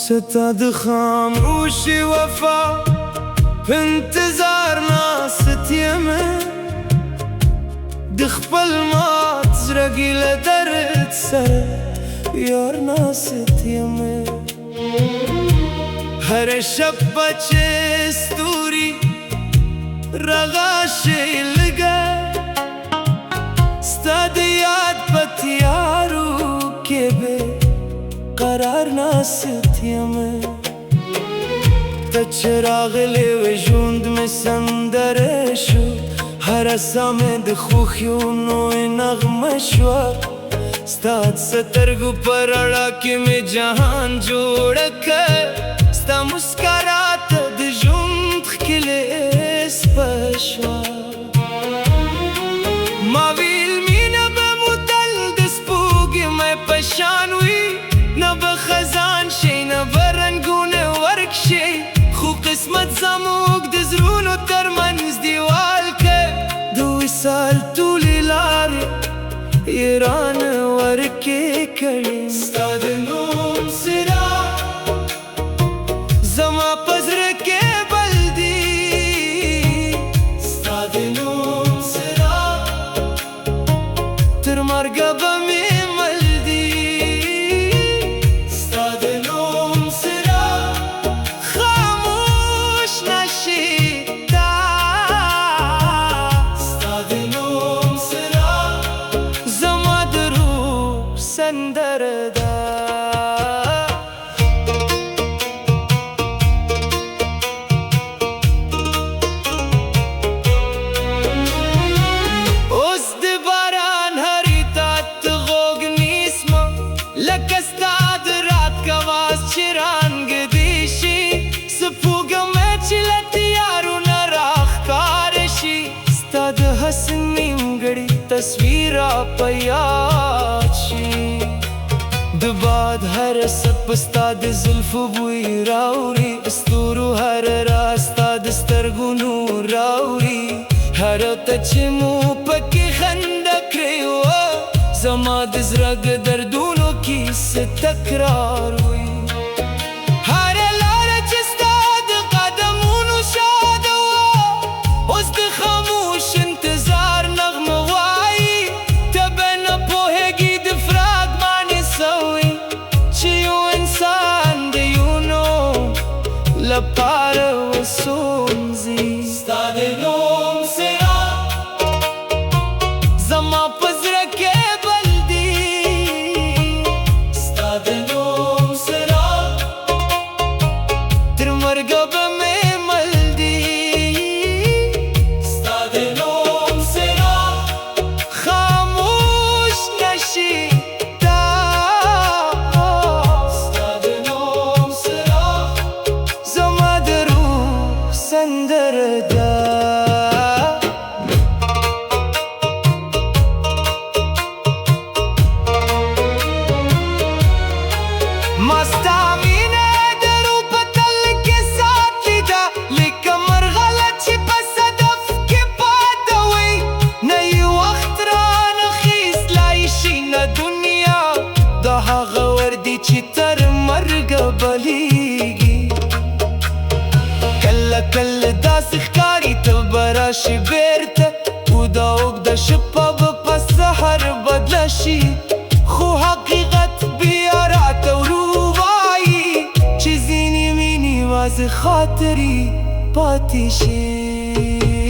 ستاد خاموش وفا په انتظار ناست یمه د خپل مات زړه ګیله درد سره یار ناست یمه هر شب چې ستوري رغاشي لګه ستا د یاد په تیارو کې به قرار ناست یمه ته چې راغلې وې ژوند مې سندره شو هره ساه مې د خوښیو نوې نغمه شوه ستا د سترګو په رڼا کې مې جهان جوړه کړ ستا مسکا راته د ژوند ښکلې سپه شوه ما ویل مینه به مو تل د سپوږمۍ په شان وي نه به خزان شي نه به رنګونه ورک شي خو قسمت زموږ د زړونو ترمنځ دیوال که د وصال ټولې لارې یې رانه ورکې کړې ستا د نوم څراغ زما په زړه کې بل دی ستا د نوم څراغ تر مرګه به مې مل دی ستا د نوم څراغ خاموش نشي دا ستا د نوم څراغ زما د روح سندره ده تصویر په یاد شي د باد هر څپ ستا د زلفو بوی راوړي ستورو هر راز ستا د سترګو نور راوړي هر ته چې مو پکې خنده کړې وه زما د زړه دردونو کیسه تکرار وي لپاره وسوځي ستا د نوم څراغ زما په زړه کې بل دی ستا د نوم څراغ تر مرګه به مې مل دی ستا د نوم څراغ خاموش نشي کله داسې ښکاري ته به راشي بېرته او دا اوږده شپه به په سحر بدله شي خو حقیقت بیا راته ورووایي چې ځینې مینې یوازې خاطرې پاتې شي